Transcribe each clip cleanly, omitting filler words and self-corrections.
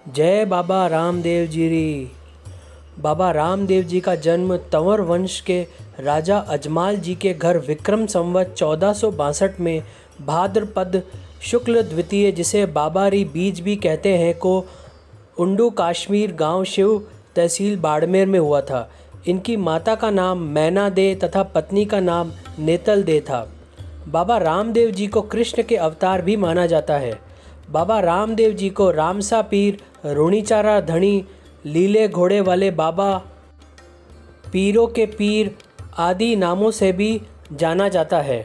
जय बाबा रामदेव जी री। बाबा रामदेव जी का जन्म तंवर वंश के राजा अजमाल जी के घर विक्रम संवत 1462 में भाद्रपद शुक्ल द्वितीय, जिसे बाबारी बीज भी कहते हैं, को उंडू काश्मीर गांव शिव तहसील बाड़मेर में हुआ था। इनकी माता का नाम मैना दे तथा पत्नी का नाम नेतल दे था। बाबा रामदेव जी को कृष्ण के अवतार भी माना जाता है। बाबा रामदेव जी को रामसा पीर, रूणीचारा धणी, लीले घोड़े वाले बाबा, पीरों के पीर आदि नामों से भी जाना जाता है।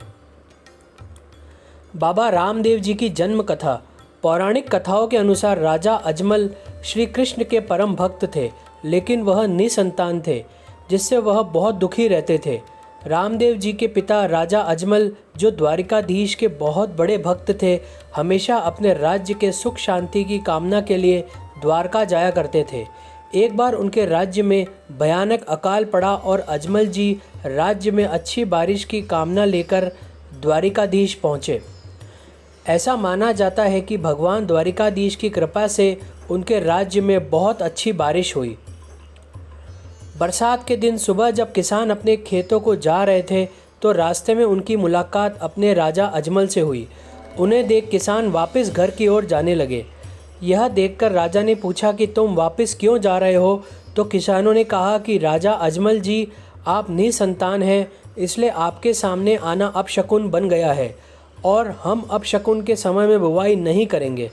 बाबा रामदेव जी की जन्म कथा। पौराणिक कथाओं के अनुसार राजा अजमल श्री कृष्ण के परम भक्त थे, लेकिन वह निसंतान थे, जिससे वह बहुत दुखी रहते थे। रामदेव जी के पिता राजा अजमल, जो द्वारिकाधीश के बहुत बड़े भक्त थे, हमेशा अपने राज्य के सुख शांति की कामना के लिए द्वारका जाया करते थे। एक बार उनके राज्य में भयानक अकाल पड़ा और अजमल जी राज्य में अच्छी बारिश की कामना लेकर द्वारिकाधीश पहुँचे। ऐसा माना जाता है कि भगवान द्वारिकाधीश की कृपा से उनके राज्य में बहुत अच्छी बारिश हुई। बरसात के दिन सुबह जब किसान अपने खेतों को जा रहे थे, तो रास्ते में उनकी मुलाकात अपने राजा अजमल से हुई। उन्हें देख किसान वापस घर की ओर जाने लगे। यह देखकर राजा ने पूछा कि तुम वापस क्यों जा रहे हो? तो किसानों ने कहा कि राजा अजमल जी, आप निसंतान हैं, इसलिए आपके सामने आना अपशकुन बन गया है और हम अपशकुन के समय में बुवाई नहीं करेंगे।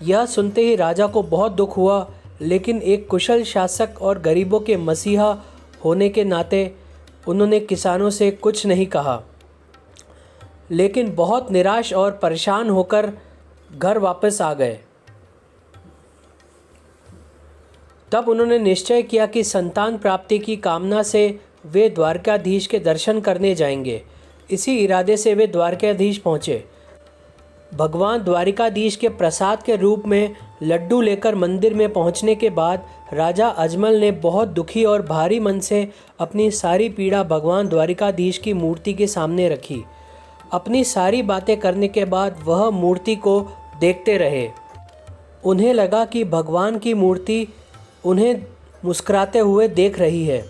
यह सुनते ही राजा को बहुत दुख हुआ, लेकिन एक कुशल शासक और गरीबों के मसीहा होने के नाते उन्होंने किसानों से कुछ नहीं कहा, लेकिन बहुत निराश और परेशान होकर घर वापस आ गए। तब उन्होंने निश्चय किया कि संतान प्राप्ति की कामना से वे द्वारकाधीश के दर्शन करने जाएंगे। इसी इरादे से वे द्वारकाधीश पहुँचे। भगवान द्वारिकाधीश के प्रसाद के रूप में लड्डू लेकर मंदिर में पहुंचने के बाद राजा अजमल ने बहुत दुखी और भारी मन से अपनी सारी पीड़ा भगवान द्वारिकाधीश की मूर्ति के सामने रखी। अपनी सारी बातें करने के बाद वह मूर्ति को देखते रहे। उन्हें लगा कि भगवान की मूर्ति उन्हें मुस्कुराते हुए देख रही है।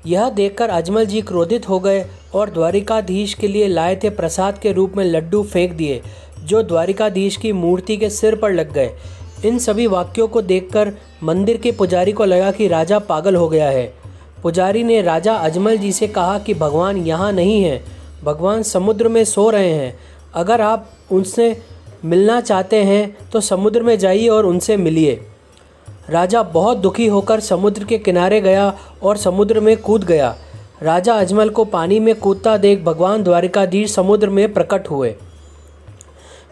यह देखकर अजमल जी क्रोधित हो गए और द्वारिकाधीश के लिए लाए थे प्रसाद के रूप में लड्डू फेंक दिए, जो द्वारिकाधीश की मूर्ति के सिर पर लग गए। इन सभी वाक्यों को देखकर मंदिर के पुजारी को लगा कि राजा पागल हो गया है। पुजारी ने राजा अजमल जी से कहा कि भगवान यहाँ नहीं हैं, भगवान समुद्र में सो रहे हैं। अगर आप उनसे मिलना चाहते हैं तो समुद्र में जाइए और उनसे मिलिए। राजा बहुत दुखी होकर समुद्र के किनारे गया और समुद्र में कूद गया। राजा अजमल को पानी में कूदता देख भगवान द्वारिकाधीश समुद्र में प्रकट हुए।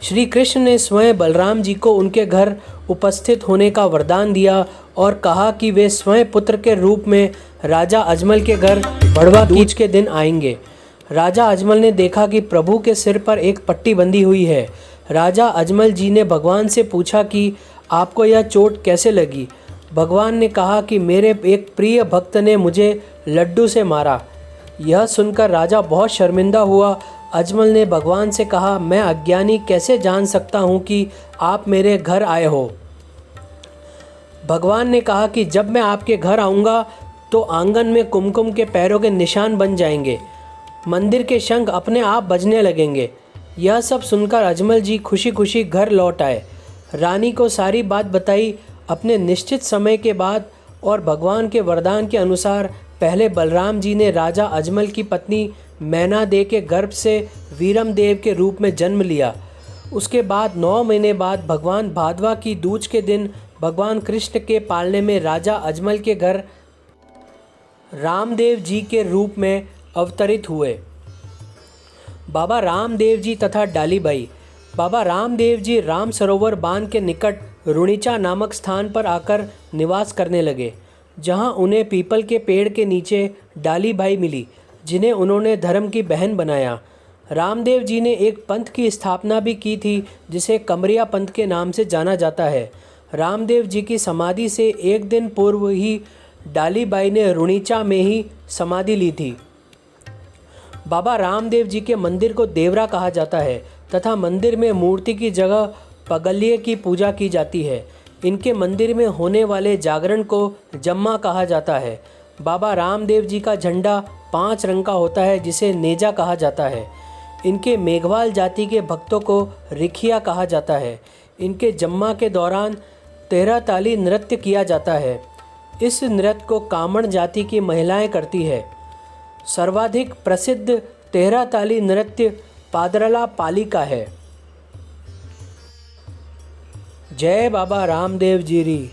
श्री कृष्ण ने स्वयं बलराम जी को उनके घर उपस्थित होने का वरदान दिया और कहा कि वे स्वयं पुत्र के रूप में राजा अजमल के घर भड़वा तीज के दिन आएंगे। राजा अजमल ने देखा कि प्रभु के सिर पर एक पट्टी बंधी हुई है। राजा अजमल जी ने भगवान से पूछा कि आपको यह चोट कैसे लगी? भगवान ने कहा कि मेरे एक प्रिय भक्त ने मुझे लड्डू से मारा। यह सुनकर राजा बहुत शर्मिंदा हुआ। अजमल ने भगवान से कहा, मैं अज्ञानी कैसे जान सकता हूँ कि आप मेरे घर आए हो? भगवान ने कहा कि जब मैं आपके घर आऊँगा तो आंगन में कुमकुम के पैरों के निशान बन जाएंगे, मंदिर के शंख अपने आप बजने लगेंगे। यह सब सुनकर अजमल जी खुशी खुशी घर लौट आए। रानी को सारी बात बताई। अपने निश्चित समय के बाद और भगवान के वरदान के अनुसार पहले बलराम जी ने राजा अजमल की पत्नी मैना दे के गर्भ से वीरम देव के रूप में जन्म लिया। उसके बाद 9 महीने बाद भगवान भादवा की दूज के दिन भगवान कृष्ण के पालने में राजा अजमल के घर रामदेव जी के रूप में अवतरित हुए। बाबा रामदेव जी तथा डालीबाई। बाबा रामदेव जी राम सरोवर बांध के निकट रूणीचा नामक स्थान पर आकर निवास करने लगे, जहां उन्हें पीपल के पेड़ के नीचे डालीबाई मिली, जिन्हें उन्होंने धर्म की बहन बनाया। रामदेव जी ने एक पंथ की स्थापना भी की थी, जिसे कमरिया पंथ के नाम से जाना जाता है। रामदेव जी की समाधि से एक दिन पूर्व ही डालीबाई ने रूणीचा में ही समाधि ली थी। बाबा रामदेव जी के मंदिर को देवरा कहा जाता है तथा मंदिर में मूर्ति की जगह पगल्य की पूजा की जाती है। इनके मंदिर में होने वाले जागरण को जम्मा कहा जाता है। बाबा रामदेव जी का झंडा 5 रंग का होता है जिसे नेजा कहा जाता है। इनके मेघवाल जाति के भक्तों को रिखिया कहा जाता है। इनके जम्मा के दौरान 13 ताली नृत्य किया जाता है। इस नृत्य को कामण जाति की महिलाएं करती है। सर्वाधिक प्रसिद्ध 13 ताली नृत्य पादरला पाली का है। जय बाबा रामदेव जी री।